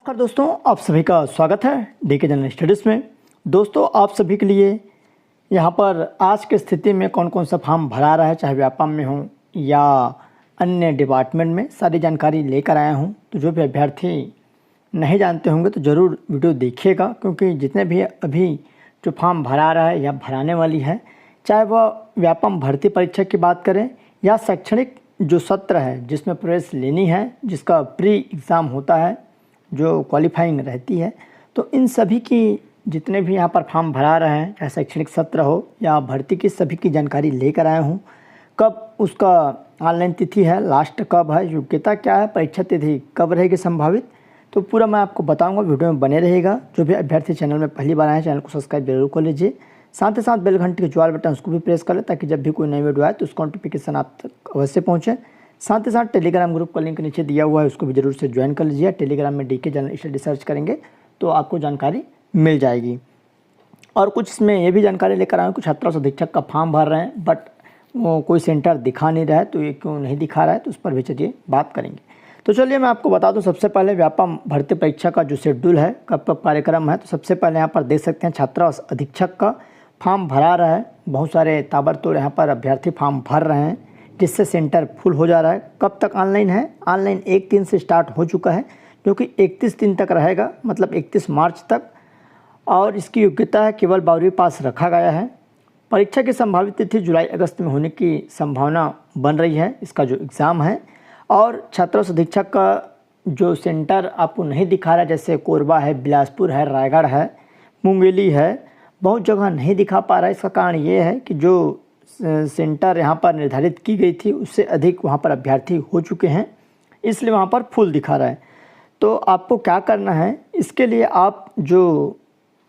नमस्कार दोस्तों, आप सभी का स्वागत है डीके जनरल स्टडीज़ में। दोस्तों, आप सभी के लिए यहाँ पर आज की स्थिति में कौन कौन सा फॉर्म भरा रहा है, चाहे व्यापम में हो या अन्य डिपार्टमेंट में, सारी जानकारी लेकर आया हूँ। तो जो भी अभ्यर्थी नहीं जानते होंगे तो ज़रूर वीडियो देखिएगा, क्योंकि जितने भी अभी जो फॉर्म भरा रहा है या भराने वाली है, चाहे वह व्यापम भर्ती परीक्षा की बात करें या शैक्षणिक जो सत्र है जिसमें प्रवेश लेनी है, जिसका प्री एग्ज़ाम होता है, जो क्वालिफाइंग रहती है, तो इन सभी की जितने भी यहाँ पर फॉर्म भरा रहे हैं, चाहे शैक्षणिक सत्र हो या भर्ती की, सभी की जानकारी लेकर आया हूँ। कब उसका ऑनलाइन तिथि है, लास्ट कब है, योग्यता क्या है, परीक्षा तिथि कब रहेगी संभावित, तो पूरा मैं आपको बताऊंगा। वीडियो में बने रहेगा। जो भी अभ्यर्थी चैनल में पहली बार आए, चैनल को सब्सक्राइब जरूर कर लीजिए। साथ ही साथ बेल घंटे के ज्वाल बटन उसको भी प्रेस कर ले, ताकि जब भी कोई नई वीडियो आए तो उसका नोटिफिकेशन आप तक अवश्य पहुँचे। साथ ही साथ टेलीग्राम ग्रुप का लिंक नीचे दिया हुआ है, उसको भी जरूर से ज्वाइन कर लीजिए। टेलीग्राम में डीके जनरल स्टडी सर्च करेंगे तो आपको जानकारी मिल जाएगी। और कुछ इसमें ये भी जानकारी लेकर आए, कुछ छात्रों से अधीक्षक का फॉर्म भर रहे हैं, बट वो कोई सेंटर दिखा नहीं रहा है, तो ये क्यों नहीं दिखा रहा है, तो उस पर भी चलिए बात करेंगे। तो चलिए मैं आपको बता दूं, सबसे पहले व्यापम भर्ती परीक्षा का जो शेड्यूल है, कब कब कार्यक्रम है, तो सबसे पहले यहाँ पर देख सकते हैं छात्रा अधीक्षक का फॉर्म भरा रहा है। बहुत सारे ताबड़तोड़ यहाँ पर अभ्यर्थी फॉर्म भर रहे हैं, जिससे सेंटर फुल हो जा रहा है। कब तक ऑनलाइन है? ऑनलाइन 1/3 से स्टार्ट हो चुका है, जो कि 31 दिन तक रहेगा, मतलब 31 मार्च तक। और इसकी योग्यता है केवल 12वीं पास रखा गया है। परीक्षा की संभावित तिथि जुलाई अगस्त में होने की संभावना बन रही है, इसका जो एग्ज़ाम है। और छात्रों से अधीक्षक का जो सेंटर आपको नहीं दिखा रहा है, जैसे कोरबा है, बिलासपुर है, रायगढ़ है, मुंगेली है, बहुत जगह नहीं दिखा पा रहा है। इसका कारण ये है कि जो सेंटर यहाँ पर निर्धारित की गई थी, उससे अधिक वहाँ पर अभ्यर्थी हो चुके हैं, इसलिए वहाँ पर फुल दिखा रहा है। तो आपको क्या करना है, इसके लिए आप जो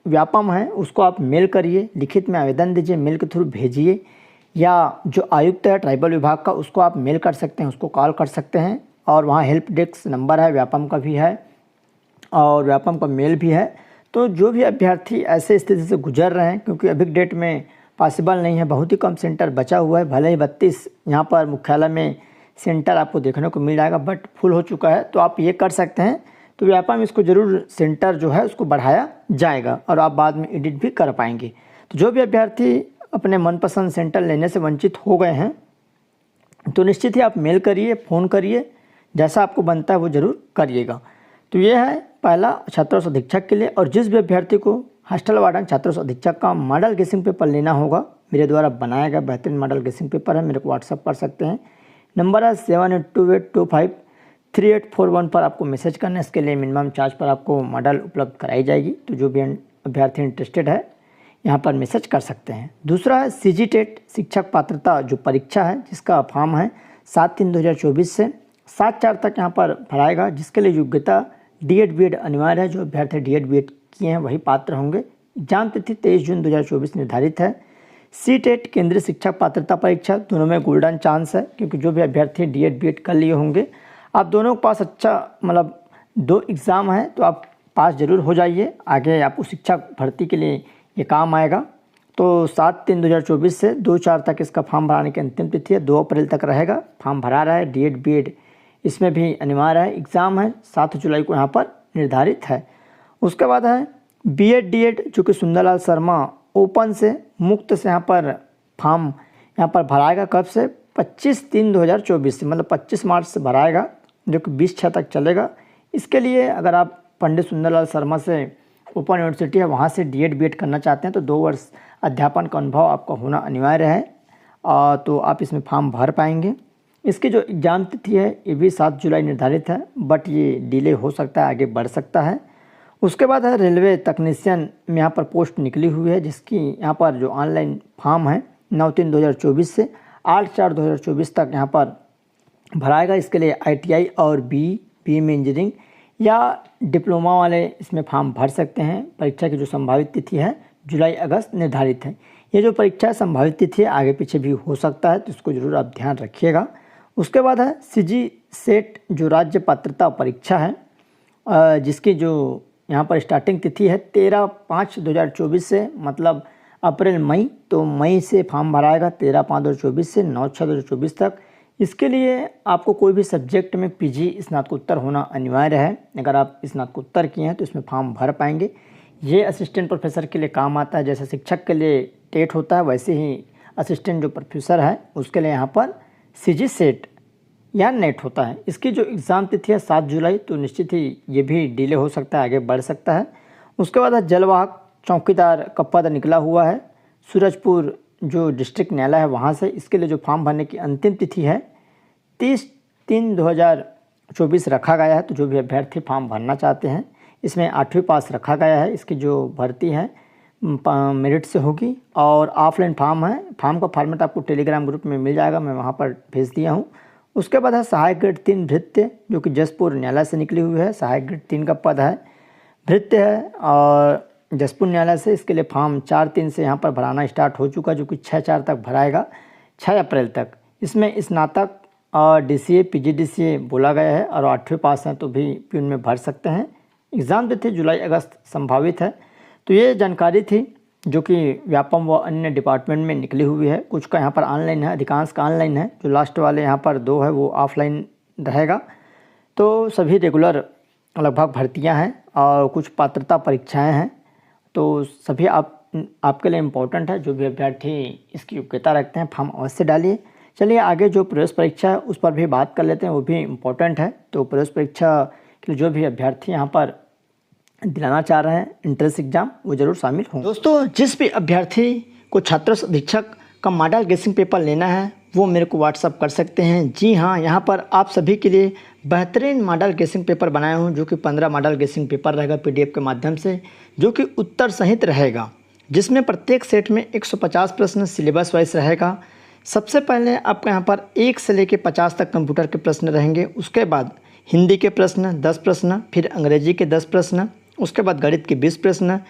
व्यापम है उसको आप मेल करिए, लिखित में आवेदन दीजिए, मेल के थ्रू भेजिए। या जो आयुक्त है ट्राइबल विभाग का, उसको आप मेल कर सकते हैं, उसको कॉल कर सकते हैं। और वहाँ हेल्प डेस्क नंबर है, व्यापम का भी है और व्यापम का मेल भी है। तो जो भी अभ्यर्थी ऐसे स्थिति से गुजर रहे हैं, क्योंकि अभी डेट में पॉसिबल नहीं है, बहुत ही कम सेंटर बचा हुआ है, भले ही 32 यहाँ पर मुख्यालय में सेंटर आपको देखने को मिल जाएगा, बट फुल हो चुका है। तो आप ये कर सकते हैं, तो व्यापम इसको ज़रूर सेंटर जो है उसको बढ़ाया जाएगा और आप बाद में एडिट भी कर पाएंगे। तो जो भी अभ्यर्थी अपने मनपसंद सेंटर लेने से वंचित हो गए हैं, तो निश्चित ही आप मेल करिए, फ़ोन करिए, जैसा आपको बनता है वो ज़रूर करिएगा। तो ये है पहला छात्रों से अधीक्षक के लिए। और जिस भी अभ्यर्थी को हॉस्टल वार्डन छात्रों से अधीक्षक का मॉडल गेसिंग पेपर लेना होगा, मेरे द्वारा बनाया गया बेहतरीन मॉडल गेसिंग पेपर है, मेरे को व्हाट्सअप कर सकते हैं। नंबर है 7828253841 पर आपको मैसेज करना है। इसके लिए मिनिमम चार्ज पर आपको मॉडल उपलब्ध कराई जाएगी। तो जो भी अभ्यर्थी इंटरेस्टेड है, यहाँ पर मैसेज कर सकते हैं। दूसरा है CGTET शिक्षक पात्रता जो परीक्षा है, जिसका फॉर्म है 7/3/2024 से 7/4 तक यहाँ पर भराएगा, जिसके लिए योग्यता D.Ed B.Ed अनिवार्य है। जो अभ्यर्थी D.Ed B.Ed किए हैं वही पात्र होंगे। एग्जाम तिथि 23 जून 2024 निर्धारित है। CTET केंद्रीय शिक्षक पात्रता परीक्षा, दोनों में गोल्डन चांस है, क्योंकि जो भी अभ्यर्थी D.Ed B.Ed कर लिए होंगे, आप दोनों के पास अच्छा, मतलब 2 एग्ज़ाम है, तो आप पास जरूर हो जाइए। आगे आपको शिक्षक भर्ती के लिए ये काम आएगा। तो 7/3/2024 से 2/4 तक इसका फॉर्म भराने की अंतिम तिथि है। 2 अप्रैल तक रहेगा। फॉर्म भरा रहा है। D.Ed B.Ed इसमें भी अनिवार्य है। एग्ज़ाम है 7 जुलाई को यहाँ पर निर्धारित है। उसके बाद है B.Ed D.Ed, जो कि सुंदरलाल शर्मा ओपन से मुक्त से यहाँ पर फॉर्म यहाँ पर भराएगा। कब से? 25/3/2024 से, मतलब 25 मार्च से भराएगा, जो कि 20/6 तक चलेगा। इसके लिए अगर आप पंडित सुंदरलाल शर्मा से ओपन यूनिवर्सिटी है, वहाँ से D.Ed B.Ed करना चाहते हैं, तो 2 वर्ष अध्यापन का अनुभव आपका होना अनिवार्य है, तो आप इसमें फॉर्म भर पाएंगे। इसकी जो एग्ज़ाम तिथि है ये भी 7 जुलाई निर्धारित है, बट ये डिले हो सकता है, आगे बढ़ सकता है। उसके बाद है रेलवे तकनीशियन में यहाँ पर पोस्ट निकली हुई है, जिसकी यहाँ पर जो ऑनलाइन फॉर्म है 9/3/2024 से 8/4/2024 तक यहाँ पर भराएगा। इसके लिए ITI और BE में इंजीनियरिंग या डिप्लोमा वाले इसमें फॉर्म भर सकते हैं। परीक्षा की जो संभावित तिथि है जुलाई अगस्त निर्धारित है। ये जो परीक्षा संभावित तिथि है आगे पीछे भी हो सकता है, तो इसको जरूर आप ध्यान रखिएगा। उसके बाद है CGSET जो राज्य पात्रता परीक्षा है, जिसकी जो यहाँ पर स्टार्टिंग तिथि है 13/5/2024 से, मतलब अप्रैल मई, तो मई से फॉर्म भराएगा 13/5/2024 से 9/6/2024 तक। इसके लिए आपको कोई भी सब्जेक्ट में पीजी स्नातकोत्तर होना अनिवार्य है। अगर आप स्नातकोत्तर किए हैं तो इसमें फॉर्म भर पाएंगे। ये असिस्टेंट प्रोफेसर के लिए काम आता है। जैसे शिक्षक के लिए टेट होता है, वैसे ही असिस्टेंट जो प्रोफेसर है उसके लिए यहाँ पर सीजी सेट या नेट होता है। इसकी जो एग्ज़ाम तिथि है 7 जुलाई, तो निश्चित ही ये भी डिले हो सकता है, आगे बढ़ सकता है। उसके बाद जलवाहक चौकीदार का पद निकला हुआ है सूरजपुर जो डिस्ट्रिक्ट न्यायालय है वहाँ से। इसके लिए जो फॉर्म भरने की अंतिम तिथि है 30/3/2024 रखा गया है। तो जो भी अभ्यर्थी फॉर्म भरना चाहते हैं इसमें 8वीं पास रखा गया है। इसकी जो भर्ती है मेरिट से होगी और ऑफलाइन फॉर्म है। फॉर्म का फॉर्मेट आपको टेलीग्राम ग्रुप में मिल जाएगा, मैं वहाँ पर भेज दिया हूँ। उसके बाद है सहायक ग्रेड 3 भृत्य, जो कि जसपुर न्यायालय से निकली हुई है। सहायक ग्रेड 3 का पद है, भृत्य है और जसपुर न्यायालय से। इसके लिए फॉर्म 4/3 से यहाँ पर भराना स्टार्ट हो चुका, जो कि 6/4 तक भराएगा, 6 अप्रैल तक। इसमें स्नातक और डीसीए पीजीडीसीए बोला गया है और 8वीं पास हैं तो भी प्यून में भर सकते हैं। एग्ज़ाम तिथि जुलाई अगस्त संभावित है। तो ये जानकारी थी जो कि व्यापम व अन्य डिपार्टमेंट में निकली हुई है। कुछ का यहाँ पर ऑनलाइन है, अधिकांश का ऑनलाइन है। जो लास्ट वाले यहाँ पर 2 है वो ऑफलाइन रहेगा। तो सभी रेगुलर लगभग भर्तियाँ हैं और कुछ पात्रता परीक्षाएं हैं। तो सभी आपके लिए इम्पोर्टेंट है। जो भी अभ्यर्थी इसकी योग्यता रखते हैं फॉर्म अवश्य डालिए। चलिए आगे जो प्रवेश परीक्षा है उस पर भी बात कर लेते हैं, वो भी इम्पोर्टेंट है। तो प्रवेश परीक्षा के लिए जो भी अभ्यर्थी यहाँ पर दिलाना चाह रहे हैं एंट्रेंस एग्जाम, वो जरूर शामिल हों। दोस्तों, जिस भी अभ्यर्थी को छात्र अधीक्षक का मॉडल गेसिंग पेपर लेना है वो मेरे को व्हाट्सअप कर सकते हैं। जी हाँ, यहाँ पर आप सभी के लिए बेहतरीन मॉडल गेसिंग पेपर बनाया हूँ, जो कि 15 मॉडल गेसिंग पेपर रहेगा पीडीएफ के माध्यम से, जो कि उत्तर सहित रहेगा, जिसमें प्रत्येक सेट में 150 प्रश्न सिलेबस वाइज रहेगा। सबसे पहले आपका यहाँ पर 1 से लेकर 50 तक कंप्यूटर के प्रश्न रहेंगे। उसके बाद हिंदी के प्रश्न 10 प्रश्न, फिर अंग्रेजी के 10 प्रश्न, उसके बाद गणित के 20 प्रश्न,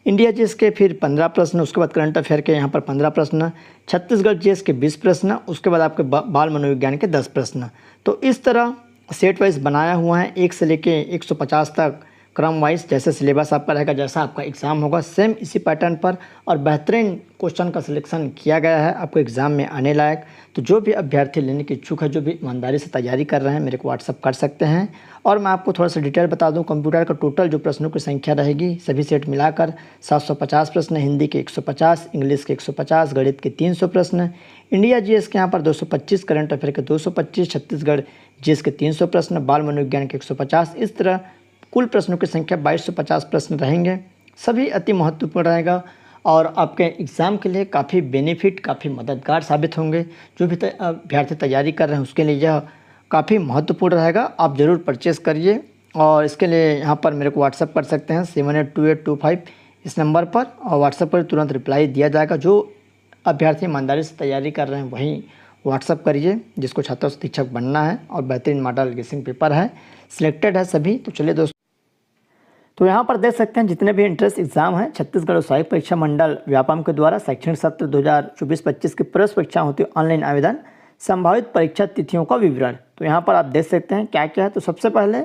इंडिया जीएस के फिर 15 प्रश्न, उसके बाद करंट अफेयर के यहाँ पर 15 प्रश्न, छत्तीसगढ़ जीएस के 20 प्रश्न, उसके बाद आपके बाल मनोविज्ञान के 10 प्रश्न। तो इस तरह सेट वाइज बनाया हुआ है, 1 से लेके 150 तक क्रम वाइज। जैसे सिलेबस आपका रहेगा, जैसा आपका एग्ज़ाम होगा, सेम इसी पैटर्न पर और बेहतरीन क्वेश्चन का सिलेक्शन किया गया है आपको एग्ज़ाम में आने लायक। तो जो भी अभ्यर्थी लेने की इच्छुक है, जो भी ईमानदारी से तैयारी कर रहे हैं, मेरे को व्हाट्सअप कर सकते हैं। और मैं आपको थोड़ा सा डिटेल बता दूं, कंप्यूटर का टोटल जो प्रश्नों की संख्या रहेगी सभी सेट मिलाकर 750 प्रश्न, हिंदी के 150, इंग्लिश के 150, गणित के 300 प्रश्न, इंडिया जीएस के यहाँ पर 225, करंट अफेयर के 225, छत्तीसगढ़ जीएस के 300 प्रश्न, बाल मनोविज्ञान के 150। इस तरह कुल प्रश्नों की संख्या 2250 प्रश्न रहेंगे। सभी अति महत्वपूर्ण रहेगा और आपके एग्ज़ाम के लिए काफ़ी बेनिफिट, काफ़ी मददगार साबित होंगे। जो भी अभ्यर्थी तैयारी कर रहे हैं उसके लिए यह काफ़ी महत्वपूर्ण रहेगा। आप ज़रूर परचेस करिए और इसके लिए यहाँ पर मेरे को व्हाट्सअप कर सकते हैं 782825 इस नंबर पर, और व्हाट्सअप पर तुरंत रिप्लाई दिया जाएगा। जो अभ्यर्थी ईमानदारी से तैयारी कर रहे हैं वहीं व्हाट्सअप करिए, जिसको छात्र शिक्षक बनना है और बेहतरीन मॉडल गेसिंग पेपर है, सिलेक्टेड है सभी। तो चलिए दोस्तों, तो यहाँ पर देख सकते हैं जितने भी एंट्रेंस एग्जाम हैं छत्तीसगढ़ व्यावसायिक परीक्षा मंडल व्यापम के द्वारा शैक्षणिक सत्र 2024-25 की प्रवेश परीक्षा होती है, ऑनलाइन आवेदन, संभावित परीक्षा तिथियों का विवरण। तो यहाँ पर आप देख सकते हैं क्या क्या है। तो सबसे पहले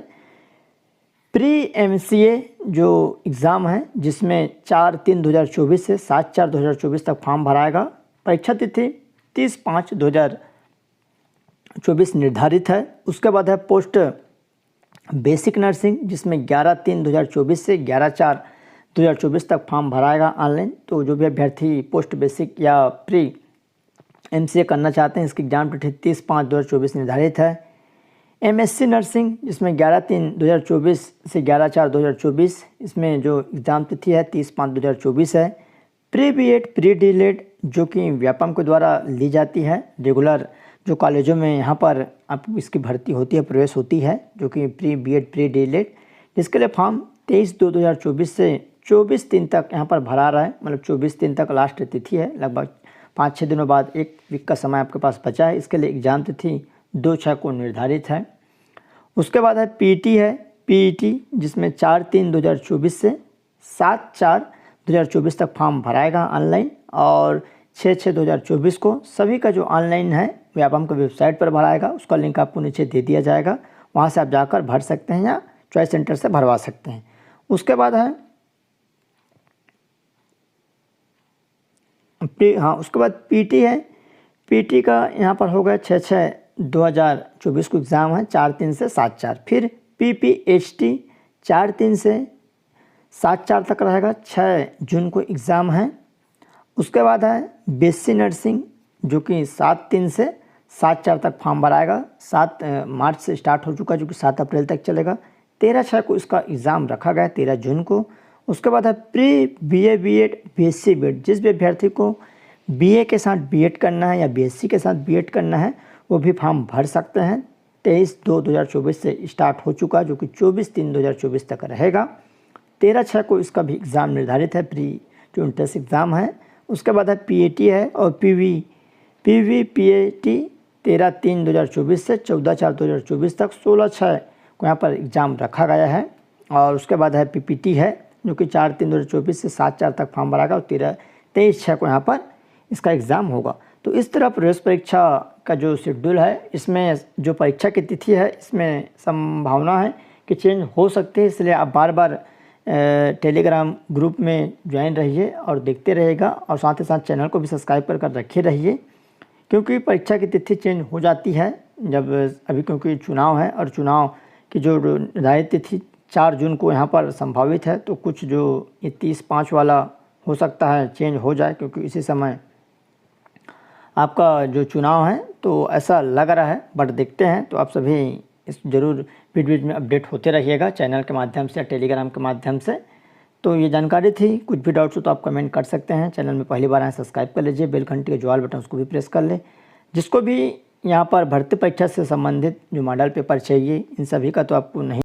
प्री एमसीए जो एग्ज़ाम है, जिसमें 4/3/2024 से 7/4/2024 तक फॉर्म भराएगा। परीक्षा तिथि 30/5/2024 निर्धारित है। उसके बाद है पोस्ट बेसिक नर्सिंग, जिसमें 11/3/2024 से 11/4/2024 तक फॉर्म भराएगा ऑनलाइन। तो जो भी अभ्यर्थी पोस्ट बेसिक या प्री एमसीए करना चाहते हैं, इसकी एग्जाम तिथि 30/5/2024 निर्धारित है। एमएससी नर्सिंग, जिसमें 11/3/2024 से 11/4/2024, इसमें जो एग्ज़ाम तिथि है 30/5/2024 है। प्री बीएड प्री डीएलएड, जो कि व्यापम के द्वारा ली जाती है, रेगुलर जो कॉलेजों में यहाँ पर आप इसकी भर्ती होती है, प्रवेश होती है, जो कि प्री बीएड प्री डीएलएड, जिसके लिए फॉर्म 23/2/2024 से 24/3 तक यहाँ पर भरा रहा है। मतलब 24/3 तक लास्ट तिथि है, लगभग 5-6 दिनों बाद, 1 वीक का समय आपके पास बचा है। इसके लिए एग्ज़ाम तिथि 2/6 को निर्धारित है। उसके बाद है पीटी है, पीईटी, जिसमें 4/3/2024 से 7/4/2024 तक फॉर्म भराएगा ऑनलाइन, और 6/6/2024 को सभी का जो ऑनलाइन है व्यापम की वेबसाइट पर भराएगा। उसका लिंक आपको नीचे दे दिया जाएगा, वहाँ से आप जाकर भर सकते हैं या चॉइस सेंटर से भरवा सकते हैं। उसके बाद है उसके बाद पीटी है। पीटी का यहाँ पर होगा 6/6 2024 को एग्ज़ाम है 4/3 से 7/4। फिर PPHT 4/3 से 7/4 तक रहेगा, 6 जून को एग्ज़ाम है। उसके बाद है BSc नर्सिंग जो कि 7/3 से 7/4 तक फॉर्म भराएगा। 7 मार्च से स्टार्ट हो चुका जो कि 7 अप्रैल तक चलेगा। 13/6 को इसका एग्ज़ाम रखा गया, 13 जून को। उसके बाद है pre BA BEd BSc BEd। जिस भी अभ्यर्थी को BA के साथ BEd करना है या BSc के साथ BEd करना है वो भी फॉर्म भर सकते हैं। 23/2/2024 से स्टार्ट हो चुका जो कि 24/3/2024 तक रहेगा। 13/6 को इसका भी एग्ज़ाम निर्धारित है, प्री जो इंट्रेंस एग्ज़ाम है। उसके बाद है PAT है और PVPAT 13/3/2024 से 14/4/2024 तक। 16/6 को यहाँ पर एग्ज़ाम रखा गया है। और उसके बाद है PPT है जो कि 4/3/2024 से 7/4 तक फॉर्म भरागा और 23/6 को यहाँ पर इसका एग्ज़ाम होगा। तो इस तरह प्रवेश परीक्षा का जो शेड्यूल है, इसमें जो परीक्षा की तिथि है इसमें संभावना है कि चेंज हो सकती है। इसलिए आप बार बार टेलीग्राम ग्रुप में ज्वाइन रहिए और देखते रहिएगा, और साथ ही साथ चैनल को भी सब्सक्राइब कर रखे रहिए, क्योंकि परीक्षा की तिथि चेंज हो जाती है जब अभी, क्योंकि चुनाव है और चुनाव की जो निर्धारित तिथि 4 जून को यहाँ पर संभावित है। तो कुछ जो ये 30/5 वाला हो सकता है चेंज हो जाए, क्योंकि इसी समय आपका जो चुनाव है, तो ऐसा लग रहा है। बट देखते हैं। तो आप सभी इस ज़रूर वीडियो में अपडेट होते रहिएगा चैनल के माध्यम से या टेलीग्राम के माध्यम से। तो ये जानकारी थी। कुछ भी डाउट्स हो तो आप कमेंट कर सकते हैं। चैनल में पहली बार आए सब्सक्राइब कर लीजिए, बेल घंटी के जो ऑल बटन उसको भी प्रेस कर ले। जिसको भी यहाँ पर भर्ती परीक्षा से संबंधित जो मॉडल पेपर चाहिए, इन सभी का तो आपको नहीं